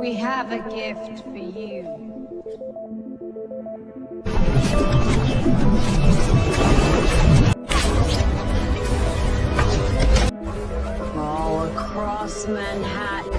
We have a gift for you. All across Manhattan.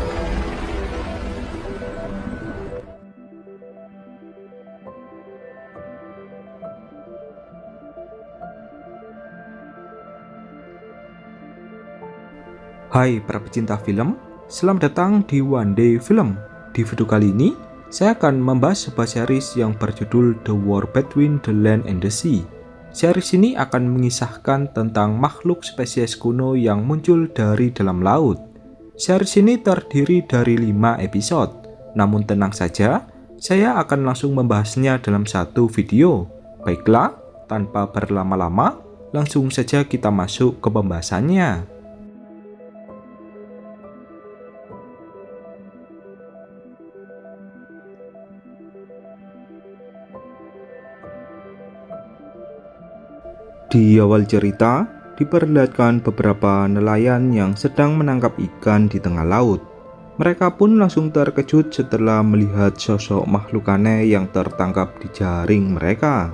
Hai para pecinta film, selamat datang di One Day Film. Di video kali ini, saya akan membahas sebuah series yang berjudul The War Between the Land and the Sea. Series ini akan mengisahkan tentang makhluk spesies kuno yang muncul dari dalam laut. Series ini terdiri dari 5 episode, namun tenang saja, saya akan langsung membahasnya dalam satu video. Baiklah, tanpa berlama-lama, langsung saja kita masuk ke pembahasannya. Di awal cerita, diperlihatkan beberapa nelayan yang sedang menangkap ikan di tengah laut. Mereka pun langsung terkejut setelah melihat sosok makhluk aneh yang tertangkap di jaring mereka.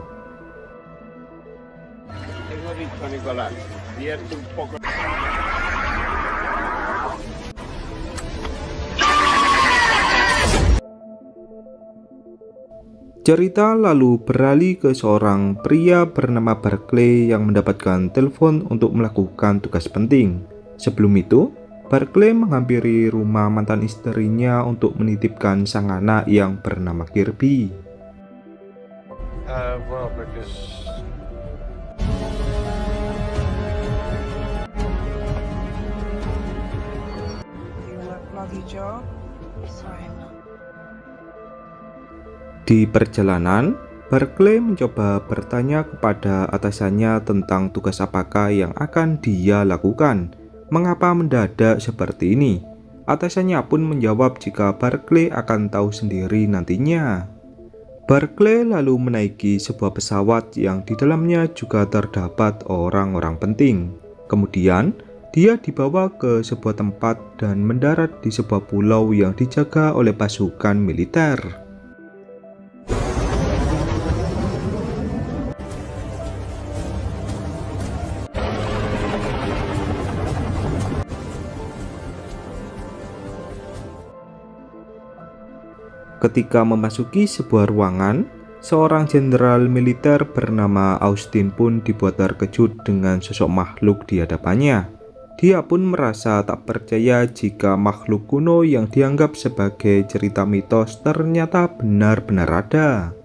Cerita lalu beralih ke seorang pria bernama Barclay yang mendapatkan telepon untuk melakukan tugas penting. Sebelum itu, Barclay menghampiri rumah mantan istrinya untuk menitipkan sang anak yang bernama Kirby. Di perjalanan, Barclay mencoba bertanya kepada atasannya tentang tugas apakah yang akan dia lakukan. Mengapa mendadak seperti ini? Atasannya pun menjawab jika Barclay akan tahu sendiri nantinya. Barclay lalu menaiki sebuah pesawat yang di dalamnya juga terdapat orang-orang penting. Kemudian, dia dibawa ke sebuah tempat dan mendarat di sebuah pulau yang dijaga oleh pasukan militer. Ketika memasuki sebuah ruangan, seorang jenderal militer bernama Austin pun dibuat terkejut dengan sosok makhluk di hadapannya. Dia pun merasa tak percaya jika makhluk kuno yang dianggap sebagai cerita mitos ternyata benar-benar ada.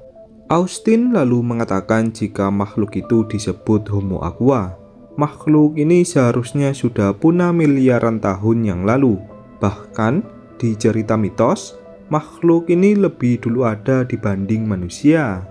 Austin lalu mengatakan jika makhluk itu disebut Homo Aqua. Makhluk ini seharusnya sudah punah miliaran tahun yang lalu. Bahkan di cerita mitos, makhluk ini lebih dulu ada dibanding manusia.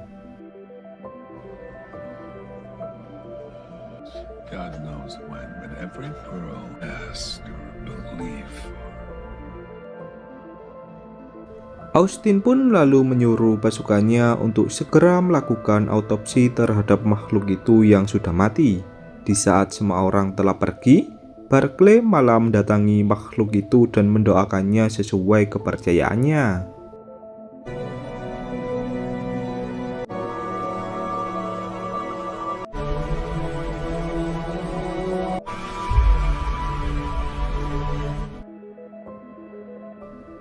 Austin pun lalu menyuruh pasukannya untuk segera melakukan autopsi terhadap makhluk itu yang sudah mati. Di saat semua orang telah pergi, Barclay malah mendatangi makhluk itu dan mendoakannya sesuai kepercayaannya.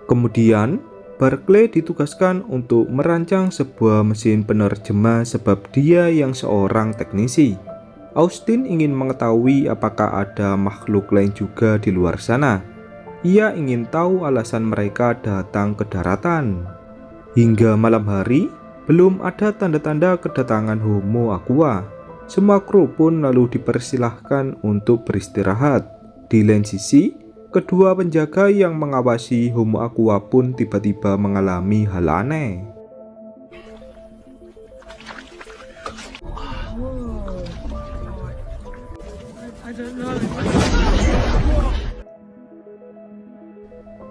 Kemudian, Barclay ditugaskan untuk merancang sebuah mesin penerjemah sebab dia yang seorang teknisi. Austin ingin mengetahui apakah ada makhluk lain juga di luar sana. Ia ingin tahu alasan mereka datang ke daratan. Hingga malam hari, belum ada tanda-tanda kedatangan Homo Aqua. Semua kru pun lalu dipersilahkan untuk beristirahat. Di lain sisi, kedua penjaga yang mengawasi Homo Aqua pun tiba-tiba mengalami hal aneh.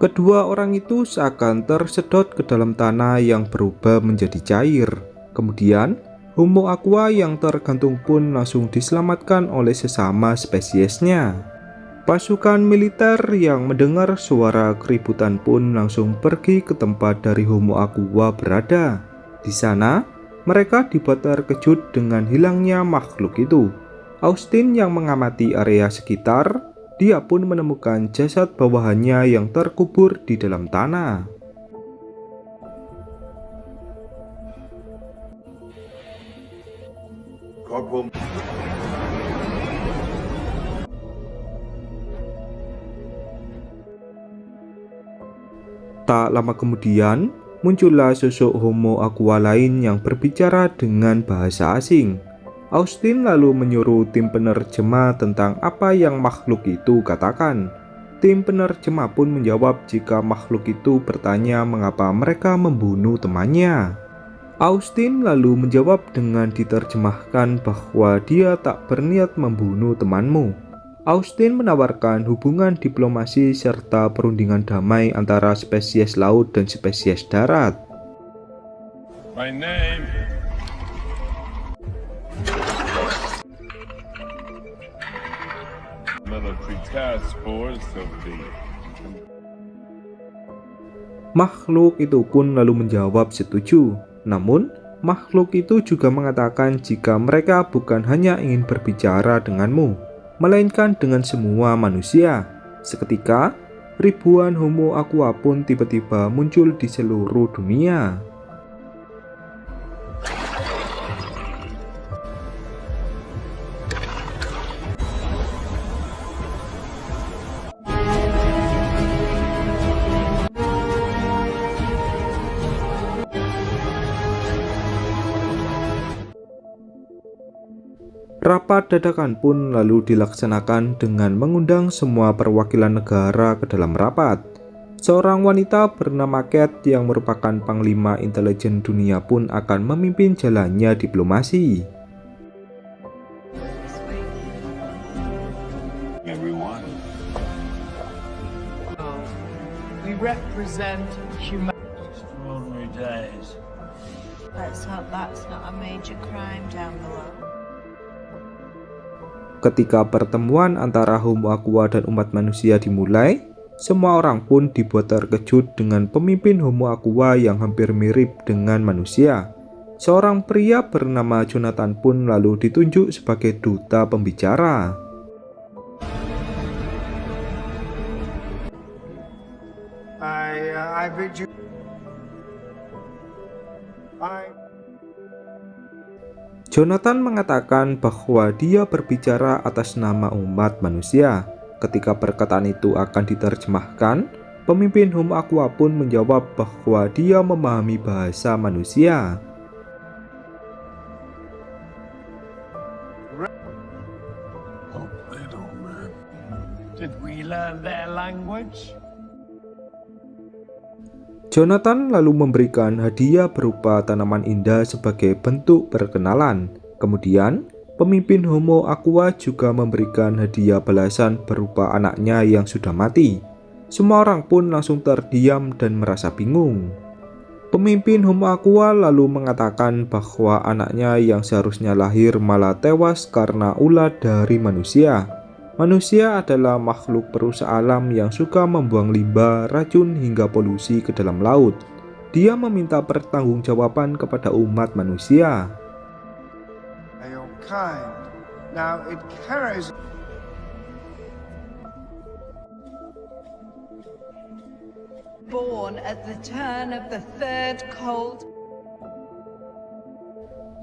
Kedua orang itu seakan tersedot ke dalam tanah yang berubah menjadi cair. Kemudian, Homo Aqua yang tergantung pun langsung diselamatkan oleh sesama spesiesnya. Pasukan militer yang mendengar suara keributan pun langsung pergi ke tempat dari Homo Aqua berada. Di sana, mereka dibuat terkejut dengan hilangnya makhluk itu. Austin yang mengamati area sekitar, dia pun menemukan jasad bawahannya yang terkubur di dalam tanah. Tak lama kemudian, muncullah sosok Homo Aqua lain yang berbicara dengan bahasa asing. Austin lalu menyuruh tim penerjemah tentang apa yang makhluk itu katakan. Tim penerjemah pun menjawab jika makhluk itu bertanya mengapa mereka membunuh temannya. Austin lalu menjawab dengan diterjemahkan bahwa dia tak berniat membunuh temanmu. Austin menawarkan hubungan diplomasi serta perundingan damai antara spesies laut dan spesies darat. My name. Military task force of the. Makhluk itu pun lalu menjawab setuju. Namun, makhluk itu juga mengatakan jika mereka bukan hanya ingin berbicara denganmu, melainkan dengan semua manusia. Seketika, ribuan Homo Aqua pun tiba-tiba muncul di seluruh dunia. Rapat dadakan pun lalu dilaksanakan dengan mengundang semua perwakilan negara ke dalam rapat. Seorang wanita bernama Kate yang merupakan panglima intelijen dunia pun akan memimpin jalannya diplomasi. Everyone. We represent humanity. Extraordinary days. Let's hope that's not a major crime down below. Ketika pertemuan antara Homo Aqua dan umat manusia dimulai, semua orang pun dibuat terkejut dengan pemimpin Homo Aqua yang hampir mirip dengan manusia. Seorang pria bernama Jonathan pun lalu ditunjuk sebagai duta pembicara. I bid you. Jonathan mengatakan bahwa dia berbicara atas nama umat manusia. Ketika perkataan itu akan diterjemahkan, pemimpin Homo Aqua pun menjawab bahwa dia memahami bahasa manusia. Oh, little man. Did we learn their language? Jonathan lalu memberikan hadiah berupa tanaman indah sebagai bentuk perkenalan. Kemudian, pemimpin Homo Aqua juga memberikan hadiah balasan berupa anaknya yang sudah mati. Semua orang pun langsung terdiam dan merasa bingung. Pemimpin Homo Aqua lalu mengatakan bahwa anaknya yang seharusnya lahir malah tewas karena ulah dari manusia. Manusia adalah makhluk perusak alam yang suka membuang limbah, racun, hingga polusi ke dalam laut. Dia meminta pertanggungjawaban kepada umat manusia. Your kind. Now it carries. Born at the turn of the third cold.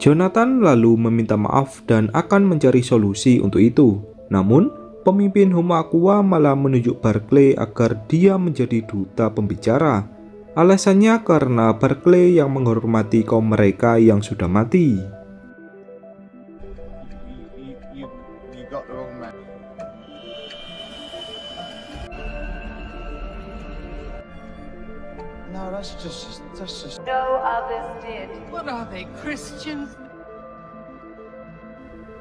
Jonathan lalu meminta maaf dan akan mencari solusi untuk itu. Namun, pemimpin Homo Aqua malah menunjuk Barclay agar dia menjadi duta pembicara. Alasannya karena Barclay yang menghormati kaum mereka yang sudah mati. You got the wrong man. No, that's just. No others did. What are they, Christians?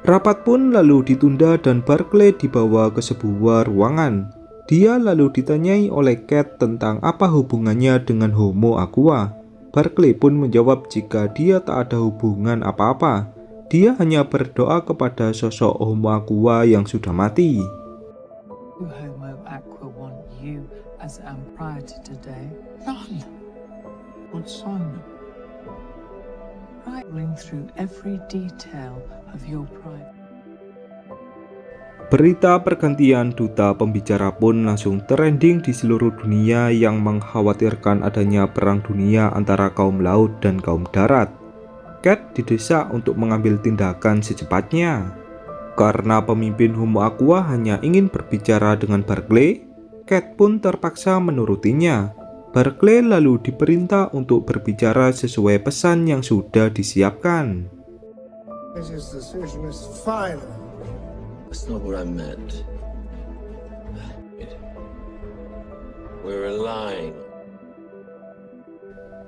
Rapat pun lalu ditunda dan Barclay dibawa ke sebuah ruangan. Dia lalu ditanyai oleh Kate tentang apa hubungannya dengan Homo Aqua. Barclay pun menjawab jika dia tak ada hubungan apa-apa. Dia hanya berdoa kepada sosok Homo Aqua yang sudah mati. Do Homo Aqua want you as prior to today? None. What's Simon? Rolling through every detail of your private. Berita pergantian duta pembicara pun langsung trending di seluruh dunia yang mengkhawatirkan adanya perang dunia antara kaum laut dan kaum darat. Cat didesak untuk mengambil tindakan secepatnya. Karena pemimpin Homo Aqua hanya ingin berbicara dengan Barclay, Cat pun terpaksa menurutinya. Barclay lalu diperintah untuk berbicara sesuai pesan yang sudah disiapkan. His decision is final. That's not what I meant. We're aligned.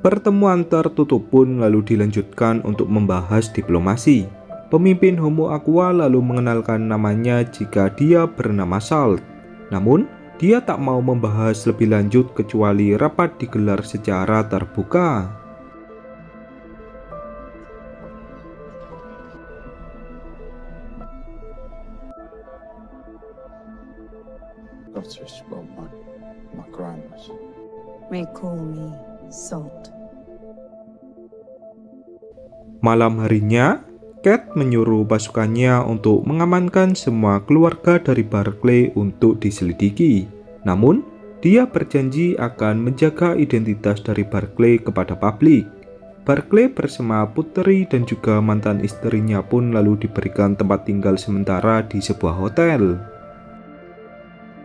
Pertemuan tertutup pun lalu dilanjutkan untuk membahas diplomasi. Pemimpin Homo Aqua lalu mengenalkan namanya jika dia bernama Salt. Namun, dia tak mau membahas lebih lanjut kecuali rapat digelar secara terbuka. Scottish, well, my grandma's. May call me Salt. Malam harinya, Cat menyuruh pasukannya untuk mengamankan semua keluarga dari Barclay untuk diselidiki. Namun, dia berjanji akan menjaga identitas dari Barclay kepada publik. Barclay bersama putri dan juga mantan istrinya pun lalu diberikan tempat tinggal sementara di sebuah hotel.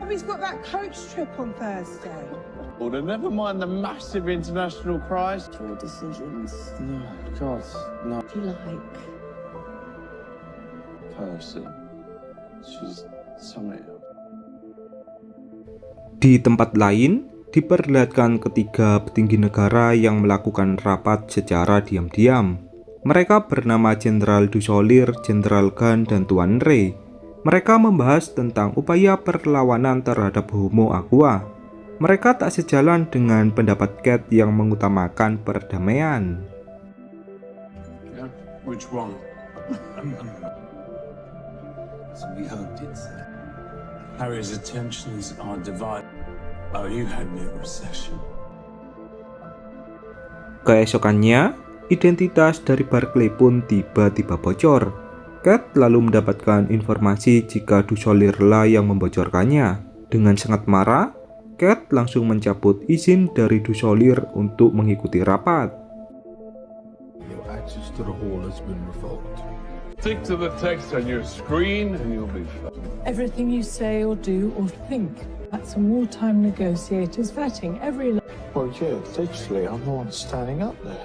He's got that coach trip on Thursday. Well, then never mind the massive international prize. Your decisions. No, God, no. If you like. Person. She's something else. Di tempat lain, diperlihatkan ketiga petinggi negara yang melakukan rapat secara diam-diam. Mereka bernama Jenderal Dusolir, Jenderal Gunn, dan Tuan Ray. Mereka membahas tentang upaya perlawanan terhadap Homo Aqua. Mereka tak sejalan dengan pendapat Cat yang mengutamakan perdamaian. Yeah? Which one? So we hoped it's Harry's attentions are divided. Oh, you had me at recession. Keesokannya, identitas dari Barclay pun tiba-tiba bocor. Cat lalu mendapatkan informasi jika Dusolirlah yang membocorkannya. Dengan sangat marah, Cat langsung mencabut izin dari Dusolir untuk mengikuti rapat. Your access to the hall has been revoked. Stick to the text on your screen and you'll be fine. Everything you say or do or think. That's a wartime negotiators vetting every. Well, yeah, literally, I'm the one standing up there.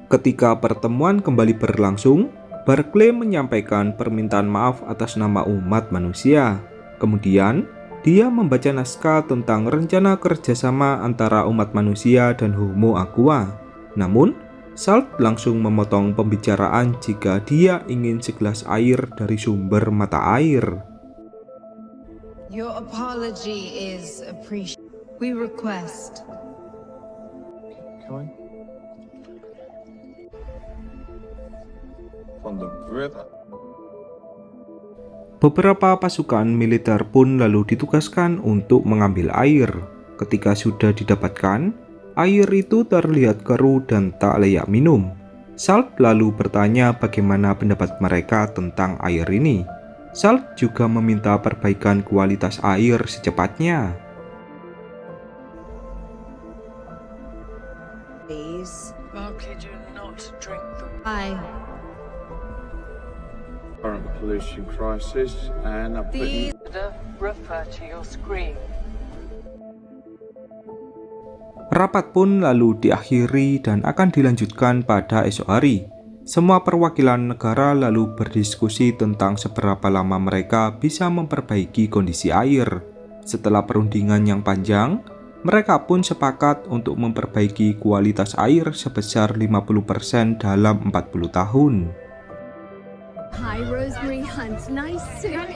Ketika pertemuan kembali berlangsung, Barclay menyampaikan permintaan maaf atas nama umat manusia. Kemudian, dia membaca naskah tentang rencana kerjasama antara umat manusia dan Homo Aqua. Namun, Salt langsung memotong pembicaraan jika dia ingin segelas air dari sumber mata air. Your apology is appreciated. We request. Come on. On the river. Beberapa pasukan militer pun lalu ditugaskan untuk mengambil air. Ketika sudah didapatkan, air itu terlihat keruh dan tak layak minum. Salt lalu bertanya bagaimana pendapat mereka tentang air ini. Salt juga meminta perbaikan kualitas air secepatnya. Please. Barclay, do not drink the. Hi. Current pollution crisis, and I'm putting. Refer to your screen. Rapat pun lalu diakhiri dan akan dilanjutkan pada esok hari. Semua perwakilan negara lalu berdiskusi tentang seberapa lama mereka bisa memperbaiki kondisi air. Setelah perundingan yang panjang, mereka pun sepakat untuk memperbaiki kualitas air sebesar 50% dalam 40 tahun. Hi, Rosemary Hunt. Nice to that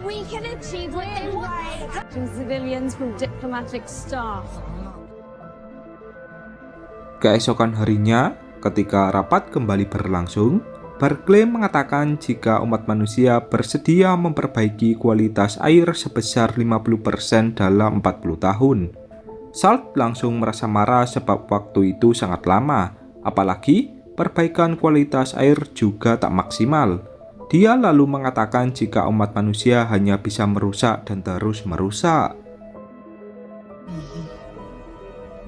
we can achieve what they want. Civilians from diplomatic staff. Keesokan harinya, ketika rapat kembali berlangsung, Barclay mengatakan jika umat manusia bersedia memperbaiki kualitas air sebesar 50% dalam 40 tahun. Salt langsung merasa marah sebab waktu itu sangat lama, apalagi perbaikan kualitas air juga tak maksimal. Dia lalu mengatakan jika umat manusia hanya bisa merusak dan terus merusak.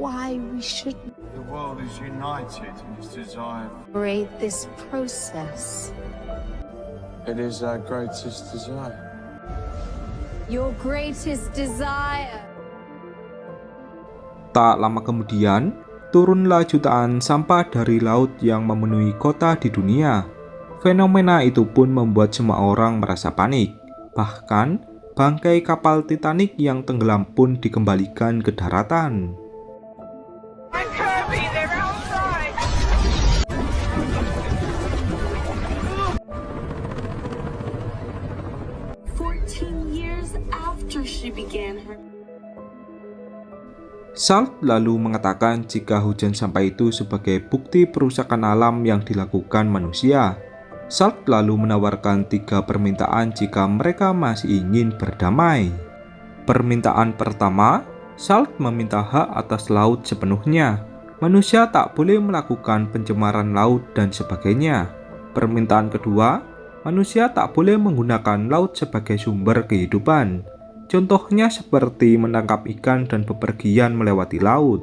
Why we should The world is united in its desire. create this process. It is our greatest desire. Your greatest desire. Tak lama kemudian, turunlah jutaan sampah dari laut yang memenuhi kota di dunia. Fenomena itu pun membuat semua orang merasa panik. Bahkan, bangkai kapal Titanic yang tenggelam pun dikembalikan ke daratan. Kirby, they're outside! 14 years after she began her. Salt lalu mengatakan jika hujan sampah itu sebagai bukti perusakan alam yang dilakukan manusia. Salt lalu menawarkan 3 permintaan jika mereka masih ingin berdamai. Permintaan pertama, Salt meminta hak atas laut sepenuhnya. Manusia tak boleh melakukan pencemaran laut dan sebagainya. Permintaan kedua, manusia tak boleh menggunakan laut sebagai sumber kehidupan. Contohnya seperti menangkap ikan dan bepergian melewati laut.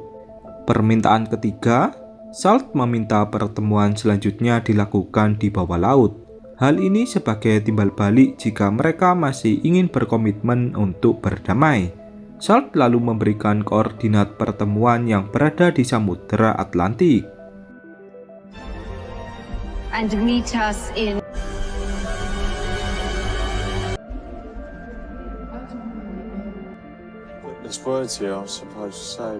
Permintaan ketiga, Salt meminta pertemuan selanjutnya dilakukan di bawah laut. Hal ini sebagai timbal balik jika mereka masih ingin berkomitmen untuk berdamai. Salt lalu memberikan koordinat pertemuan yang berada di Samudra Atlantik. And meet us in. There's words here I was supposed to say.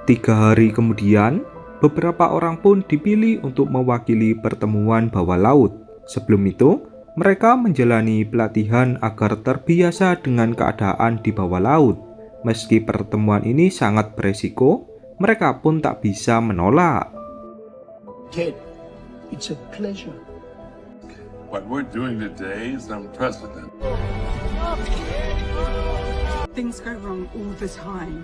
Tiga hari kemudian, beberapa orang pun dipilih untuk mewakili pertemuan bawah laut. Sebelum itu, mereka menjalani pelatihan agar terbiasa dengan keadaan di bawah laut. Meski pertemuan ini sangat beresiko, mereka pun tak bisa menolak. Ted, it's a pleasure. What we're doing today is unprecedented. Things go wrong all the time.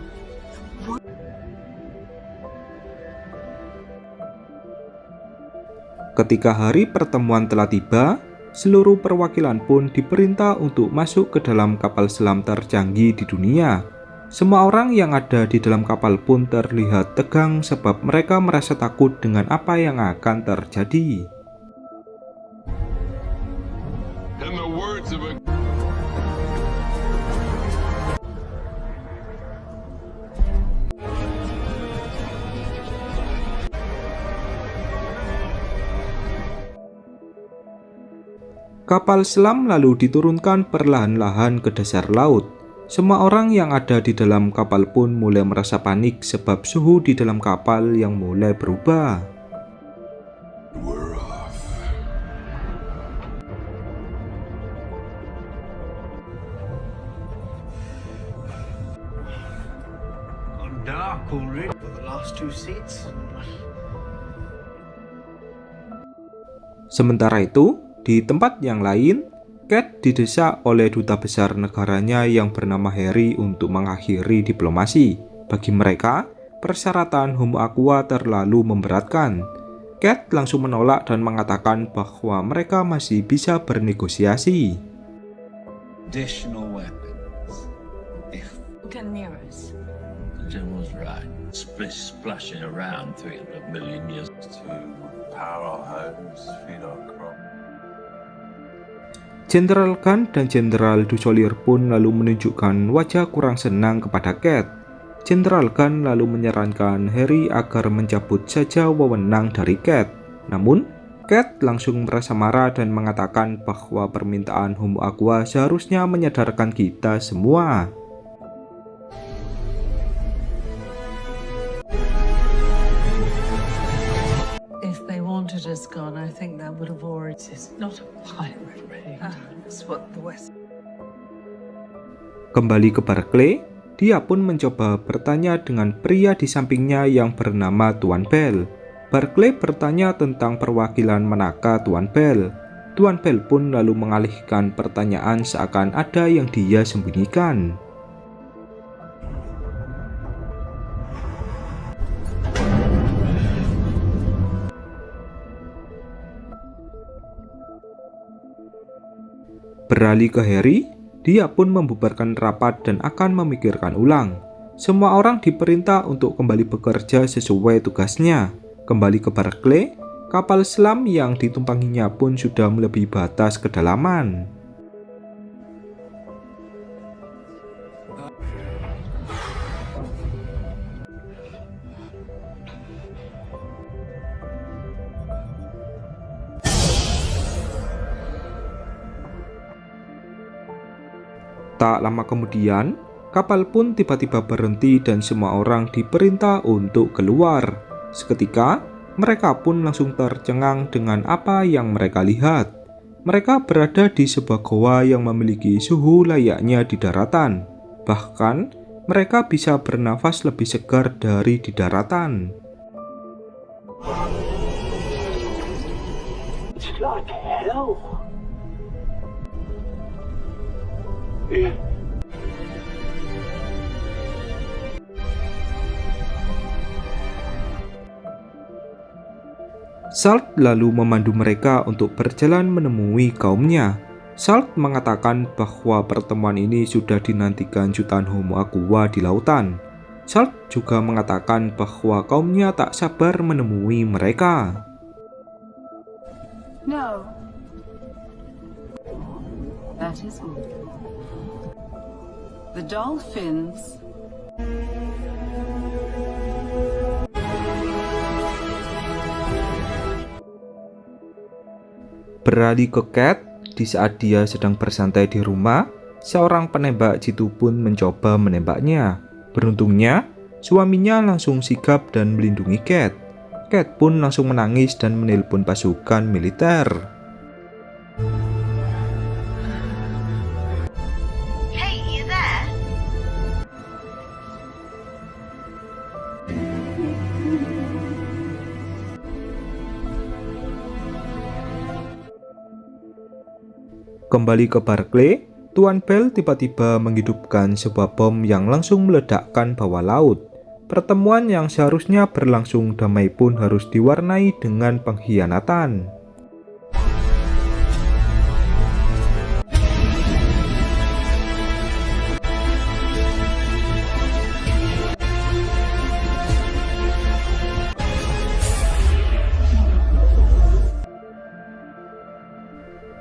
Ketika hari pertemuan telah tiba, seluruh perwakilan pun diperintah untuk masuk ke dalam kapal selam tercanggih di dunia. Semua orang yang ada di dalam kapal pun terlihat tegang sebab mereka merasa takut dengan apa yang akan terjadi. In the words of a Kapal selam lalu diturunkan perlahan-lahan ke dasar laut. Semua orang yang ada di dalam kapal pun mulai merasa panik sebab suhu di dalam kapal yang mulai berubah. we're off. I'm dark already. For the last 2 seats. Sementara itu, di tempat yang lain, Kate didesak oleh duta besar negaranya yang bernama Harry untuk mengakhiri diplomasi. Bagi mereka, persyaratan Homo Aqua terlalu memberatkan. Kate langsung menolak dan mengatakan bahwa mereka masih bisa bernegosiasi. Additional weapons. If 10 euros. the general's right, splashing around 300 million years. To power our homes, feed our crops. Jenderal Gunn dan Jenderal Dusolier pun lalu menunjukkan wajah kurang senang kepada Kate. Jenderal Gunn lalu menyarankan Harry agar mencabut saja wewenang dari Kate. Namun, Kate langsung merasa marah dan mengatakan bahwa permintaan Homo Aqua seharusnya menyadarkan kita semua. If they wanted us gone, I think that would have already... It's not a pirate raid. That's what the West... Kembali ke Barclay, Dia pun mencoba bertanya dengan pria di sampingnya yang bernama Tuan Bell. Barclay bertanya tentang perwakilan manakah Tuan Bell. Tuan Bell pun lalu mengalihkan pertanyaan seakan ada yang dia sembunyikan. Beralih ke Harry, dia pun membubarkan rapat dan akan memikirkan ulang. Semua orang diperintah untuk kembali bekerja sesuai tugasnya. Kembali ke Barclay, kapal selam yang ditumpanginya pun sudah melebihi batas kedalaman. Tak lama kemudian, kapal pun tiba-tiba berhenti dan semua orang diperintah untuk keluar. Seketika, mereka pun langsung tercengang dengan apa yang mereka lihat. Mereka berada di sebuah goa yang memiliki suhu layaknya di daratan. Bahkan, mereka bisa bernafas lebih segar dari di daratan. It's like hell. Salt lalu memandu mereka untuk berjalan menemui kaumnya. Salt mengatakan bahwa pertemuan ini sudah dinantikan jutaan Homo aqua di lautan. Salt juga mengatakan bahwa kaumnya tak sabar menemui mereka. No. That is all. The dolphins. Beralih ke Cat, di saat dia sedang bersantai di rumah, seorang penembak jitu pun mencoba menembaknya. Beruntungnya, suaminya langsung sigap dan melindungi Cat. Cat pun langsung menangis dan menelpon pasukan militer. Kembali ke Barclay, Tuan Bell tiba-tiba menghidupkan sebuah bom yang langsung meledakkan bawah laut. Pertemuan yang seharusnya berlangsung damai pun harus diwarnai dengan pengkhianatan.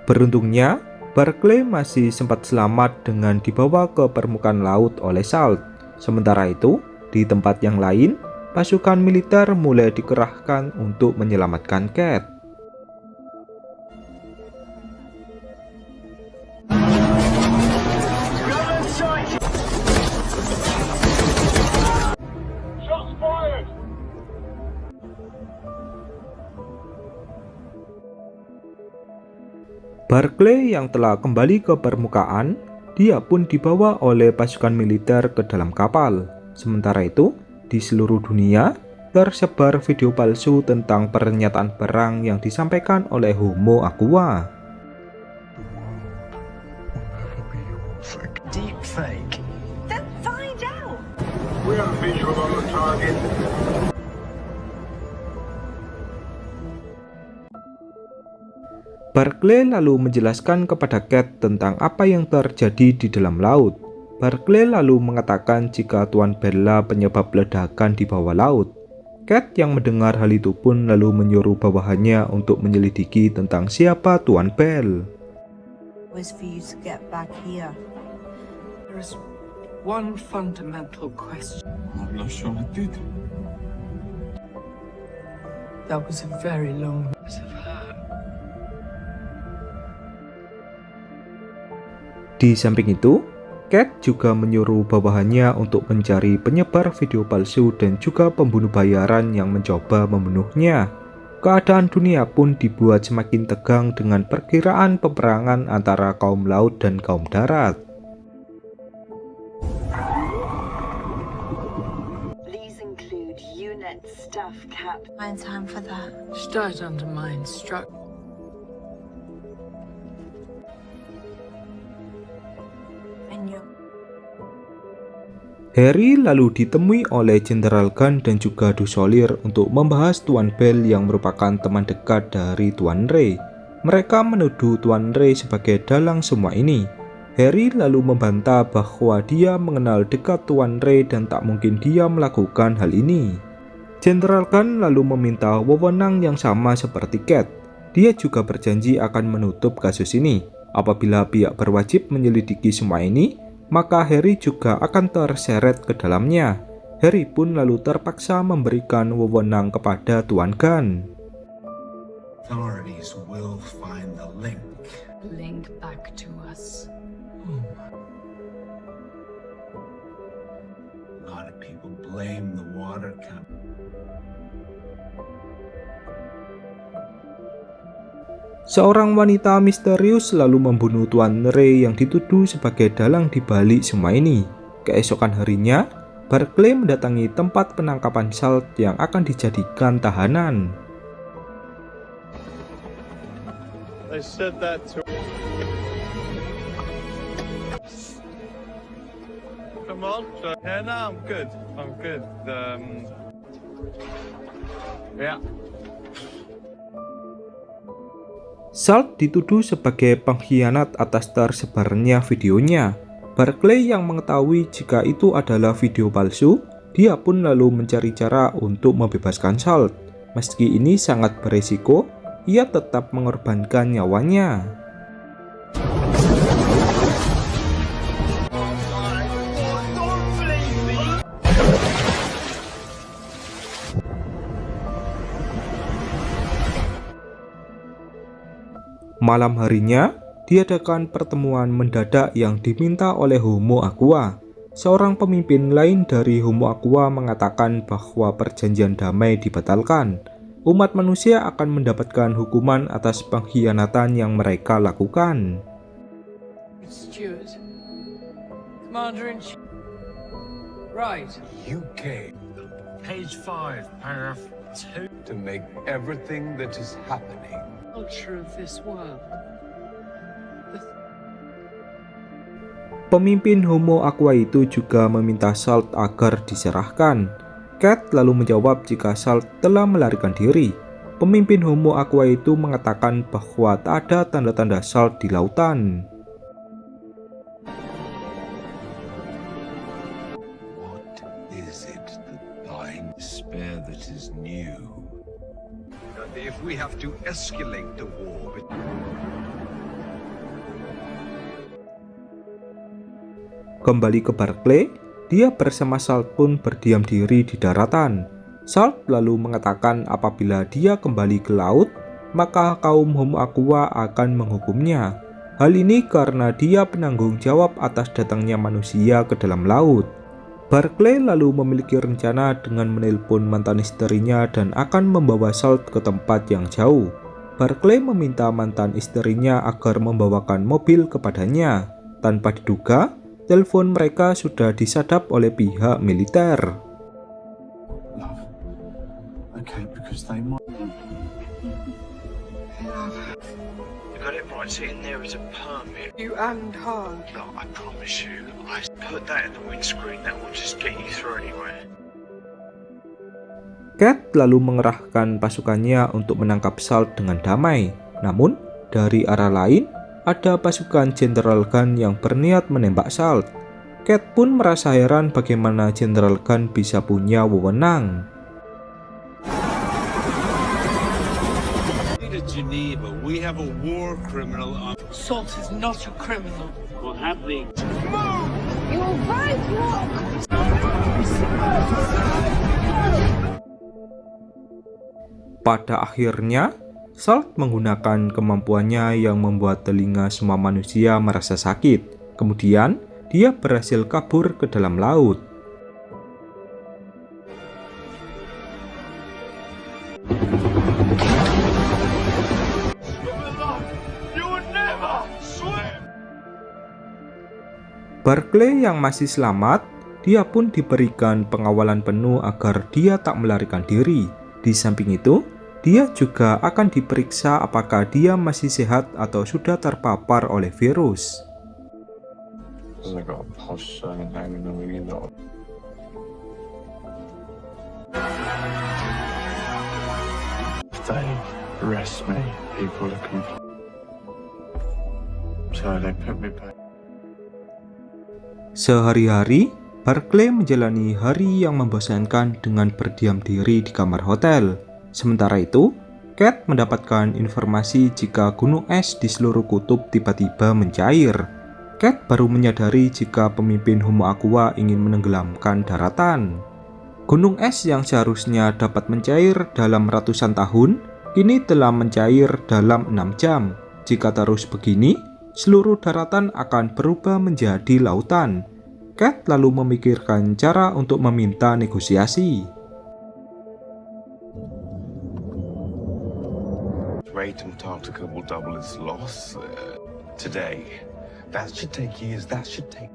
Beruntungnya, Barclay masih sempat selamat dengan dibawa ke permukaan laut oleh Salt. Sementara itu, di tempat yang lain, pasukan militer mulai dikerahkan untuk menyelamatkan Cat. Barclay yang telah kembali ke permukaan, dia pun dibawa oleh pasukan militer ke dalam kapal. Sementara itu, di seluruh dunia, tersebar video palsu tentang pernyataan perang yang disampaikan oleh Homo aqua. Deepfake. Then find out. We have visual on the target. Barclay lalu menjelaskan kepada Cat tentang apa yang terjadi di dalam laut. Barclay lalu mengatakan jika Tuan Bella penyebab ledakan di bawah laut. Cat yang mendengar hal itu pun lalu menyuruh bawahannya untuk menyelidiki tentang siapa Tuan Bell. Was for you to get back here. There is one fundamental question. I'm not sure I did. That was a very long list of her. Di samping itu, Cat juga menyuruh bawahannya untuk mencari penyebar video palsu dan juga pembunuh bayaran yang mencoba membunuhnya. Keadaan dunia pun dibuat semakin tegang dengan perkiraan peperangan antara kaum laut dan kaum darat. stuff, Cap. Find time for that. Start under my instruction. And you. Harry lalu ditemui oleh Jenderal Gunn dan juga Du Solier untuk membahas Tuan Bell yang merupakan teman dekat dari Tuan Ray. Mereka menuduh Tuan Ray sebagai dalang semua ini. Harry lalu membantah bahwa dia mengenal dekat Tuan Ray dan tak mungkin dia melakukan hal ini. Jenderal Gunn lalu meminta wewenang yang sama seperti Cat. Dia juga berjanji akan menutup kasus ini. Apabila pihak berwajib menyelidiki semua ini, maka Harry juga akan terseret ke dalamnya. Harry pun lalu terpaksa memberikan wewenang kepada Tuan Gunn. Authorities will find the link. Link back to us. A lot of people blame the water company. Seorang wanita misterius lalu membunuh Tuan Ray yang dituduh sebagai dalang di balik semua ini. Keesokan harinya, Barclay mendatangi tempat penangkapan Salt yang akan dijadikan tahanan. I said that to... Come on. Yeah, no, I'm good. I'm good. Yeah. Salt dituduh sebagai pengkhianat atas tersebarnya videonya. Barclay yang mengetahui jika itu adalah video palsu, dia pun lalu mencari cara untuk membebaskan Salt. Meski ini sangat beresiko, ia tetap mengorbankan nyawanya. Malam harinya, diadakan pertemuan mendadak yang diminta oleh Homo Aqua. Seorang pemimpin lain dari Homo Aqua mengatakan bahwa perjanjian damai dibatalkan. Umat manusia akan mendapatkan hukuman atas pengkhianatan yang mereka lakukan. Steward. Commander-in-Chief. Right. UK. Page 5, paragraph 2. To make everything that is happening. Culture of this world. Pemimpin Homo Aqua itu juga meminta Salt agar diserahkan. Cat lalu menjawab jika Salt telah melarikan diri. Pemimpin Homo Aqua itu mengatakan bahwa tak ada tanda-tanda Salt di lautan. What is it that binds despair that is new? If we have to escalate the war. Kembali ke Barclay, dia bersama Salt pun berdiam diri di daratan. Salt lalu mengatakan apabila dia kembali ke laut, maka kaum Homo Aqua akan menghukumnya. Hal ini karena dia penanggung jawab atas datangnya manusia ke dalam laut. Barclay lalu memiliki rencana dengan menelpon mantan istrinya dan akan membawa Salt ke tempat yang jauh. Barclay meminta mantan istrinya agar membawakan mobil kepadanya. Tanpa diduga, telepon mereka sudah disadap oleh pihak militer. Okay, because they might. Got it right, sitting there is a permit. You and hard. No, I promise you, I put that in the windscreen, that will just get you through anywhere. Cat lalu mengerahkan pasukannya untuk menangkap Salt dengan damai. Namun, dari arah lain, ada pasukan Jenderal Gunn yang berniat menembak Salt. Cat pun merasa heran bagaimana Jenderal Gunn bisa punya wewenang. Geneva, we have a war criminal on. Salt is not a criminal. What happening? You're right, look! Pada akhirnya, Salt menggunakan kemampuannya yang membuat telinga semua manusia merasa sakit. Kemudian, dia berhasil kabur ke dalam laut. Barclay yang masih selamat Dia pun diberikan pengawalan penuh agar dia tak melarikan diri. Di samping itu, dia juga akan diperiksa apakah dia masih sehat atau sudah terpapar oleh virus. They arrest me, people are complaining. So they put me back. Sehari-hari, Barclay menjalani hari yang membosankan dengan berdiam diri di kamar hotel. Sementara itu, Kate mendapatkan informasi jika gunung es di seluruh kutub tiba-tiba mencair. Kate baru menyadari jika pemimpin Homo Aqua ingin menenggelamkan daratan. Gunung es yang seharusnya dapat mencair dalam ratusan tahun, kini telah mencair dalam 6 jam. Jika terus begini, seluruh daratan akan berubah menjadi lautan. Kate lalu memikirkan cara untuk meminta negosiasi. Rate Antarctica will double its loss today. That should take years. That should take.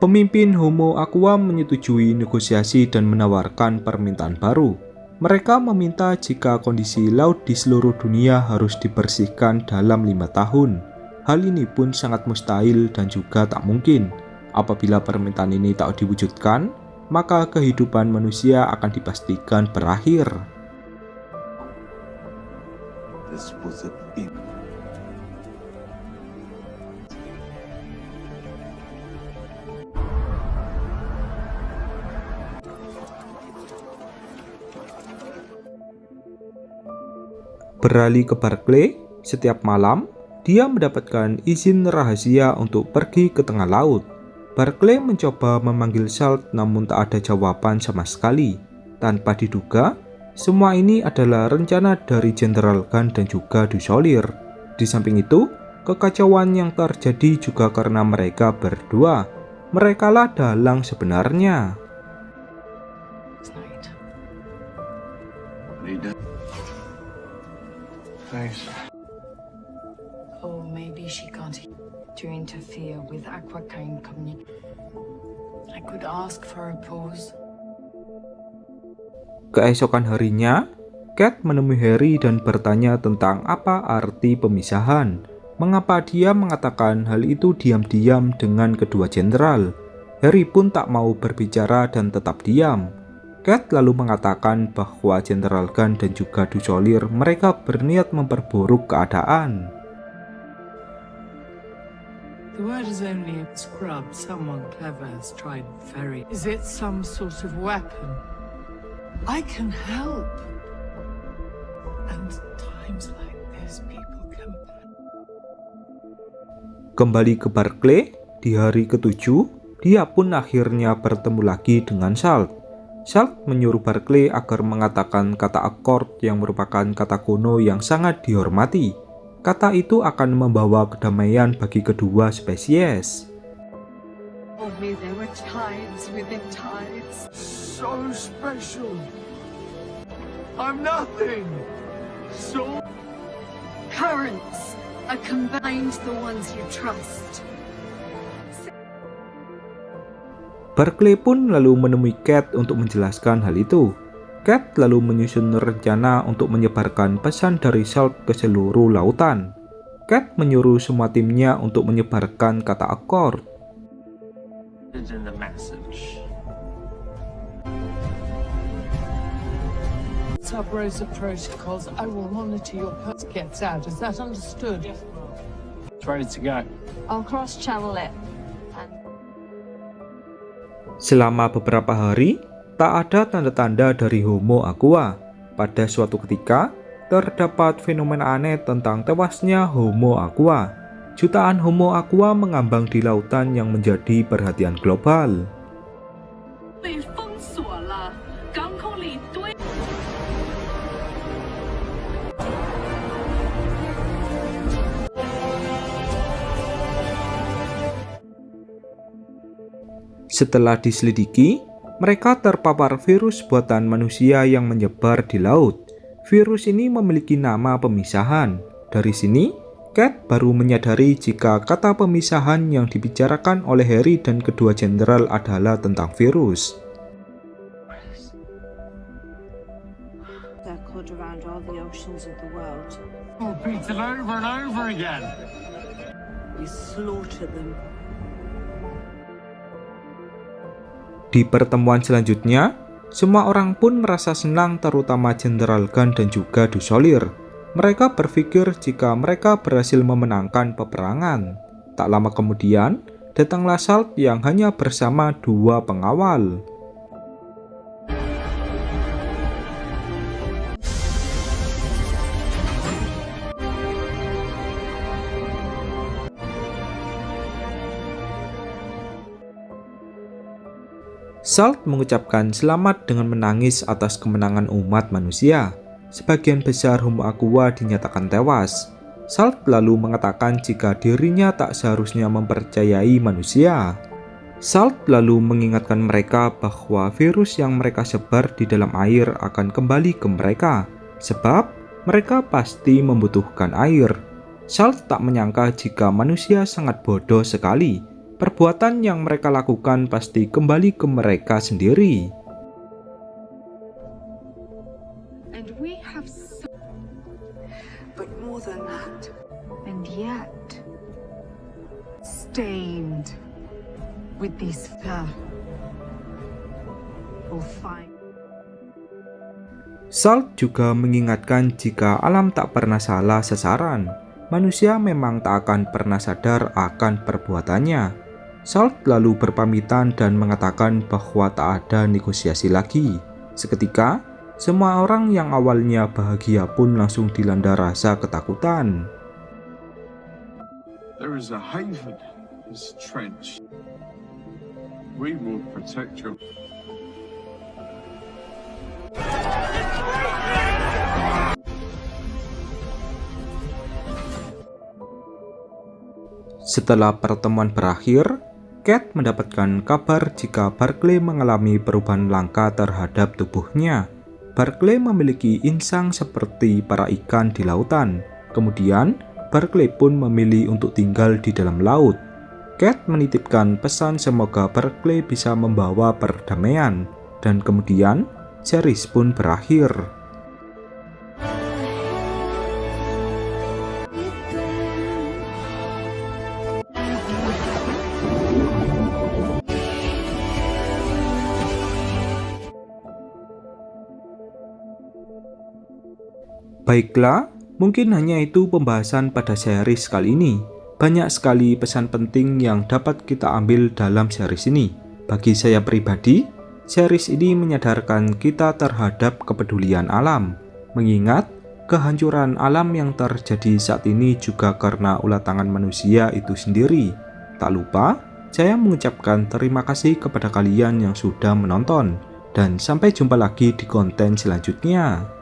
Pemimpin Homo Aqua menyetujui negosiasi dan menawarkan permintaan baru. Mereka meminta jika kondisi laut di seluruh dunia harus dibersihkan dalam 5 tahun. Hal ini pun sangat mustahil dan juga tak mungkin. Apabila permintaan ini tak diwujudkan, maka kehidupan manusia akan dipastikan berakhir. This was a big... Beralih ke Barclay, setiap malam dia mendapatkan izin rahasia untuk pergi ke tengah laut. Barclay mencoba memanggil Salt namun tak ada jawaban sama sekali. Tanpa diduga, semua ini adalah rencana dari Jenderal Gunn dan juga Du Solier. Di samping itu, kekacauan yang terjadi juga karena mereka berdua. Merekalah dalang sebenarnya. Thanks. Oh, maybe she can't to interfere with Aquacane community. I could ask for a pause. Keesokan harinya, Kate menemui Harry dan bertanya tentang apa arti pemisahan. Mengapa dia mengatakan hal itu diam-diam dengan kedua jenderal. Harry pun tak mau berbicara dan tetap diam. Kate lalu mengatakan bahwa Jenderal Gunn dan juga Du Solier mereka berniat memperburuk keadaan. The word is only a scrub. Someone clever has tried very. Is it some sort of weapon? I can help. And times like this, people can. Kembali ke Barclay, di hari ke-7, dia pun akhirnya bertemu lagi dengan Salt. Salt menyuruh Barclay agar mengatakan kata accord yang merupakan kata kuno yang sangat dihormati. Kata itu akan membawa kedamaian bagi kedua spesies. Only there were tides within tides. So special. I'm nothing. So Currents are combined the ones you trust. Barclay pun lalu menemui Kate untuk menjelaskan hal itu. Kate lalu menyusun rencana untuk menyebarkan pesan dari Salt ke seluruh lautan. Kate menyuruh semua timnya untuk menyebarkan kata accord. In the message. Sub Rosa protocols. I will monitor your post gets out. Is that understood? It's ready to go. I'll cross-channel it. Selama beberapa hari, tak ada tanda-tanda dari Homo Aqua. Pada suatu ketika, terdapat fenomena aneh tentang tewasnya Homo Aqua. Jutaan Homo Aqua mengambang di lautan yang menjadi perhatian global. Setelah diselidiki, mereka terpapar virus buatan manusia yang menyebar di laut. Virus ini memiliki nama pemisahan. Dari sini, Cat baru menyadari jika kata pemisahan yang dibicarakan oleh Harry dan kedua jenderal adalah tentang virus. Circled around all the oceans of the world. Repeat it over and over again. We slaughter them. Di pertemuan selanjutnya, semua orang pun merasa senang, terutama Jenderal Gunn dan juga Dusolir. Mereka berpikir jika mereka berhasil memenangkan peperangan. Tak lama kemudian, datanglah Salt yang hanya bersama 2 pengawal. Salt mengucapkan selamat dengan menangis atas kemenangan umat manusia. Sebagian besar Homo Aqua dinyatakan tewas. Salt lalu mengatakan jika dirinya tak seharusnya mempercayai manusia. Salt lalu mengingatkan mereka bahwa virus yang mereka sebar di dalam air akan kembali ke mereka, sebab mereka pasti membutuhkan air. Salt tak menyangka jika manusia sangat bodoh sekali. Perbuatan yang mereka lakukan pasti kembali ke mereka sendiri. And we have but more than that. And yet, stained with these will find. Salt juga mengingatkan jika alam tak pernah salah sasaran. Manusia memang tak akan pernah sadar akan perbuatannya. Salt lalu berpamitan dan mengatakan bahwa tak ada negosiasi lagi. Seketika, semua orang yang awalnya bahagia pun langsung dilanda rasa ketakutan. There is a haven, this trench. We will protect you. Setelah pertemuan berakhir, Cat mendapatkan kabar jika Barclay mengalami perubahan langka terhadap tubuhnya. Barclay memiliki insang seperti para ikan di lautan. Kemudian, Barclay pun memilih untuk tinggal di dalam laut. Cat menitipkan pesan semoga Barclay bisa membawa perdamaian, dan kemudian series pun berakhir. Baiklah, mungkin hanya itu pembahasan pada series kali ini. Banyak sekali pesan penting yang dapat kita ambil dalam series ini. Bagi saya pribadi, series ini menyadarkan kita terhadap kepedulian alam. Mengingat, kehancuran alam yang terjadi saat ini juga karena ulah tangan manusia itu sendiri. Tak lupa, saya mengucapkan terima kasih kepada kalian yang sudah menonton. Dan sampai jumpa lagi di konten selanjutnya.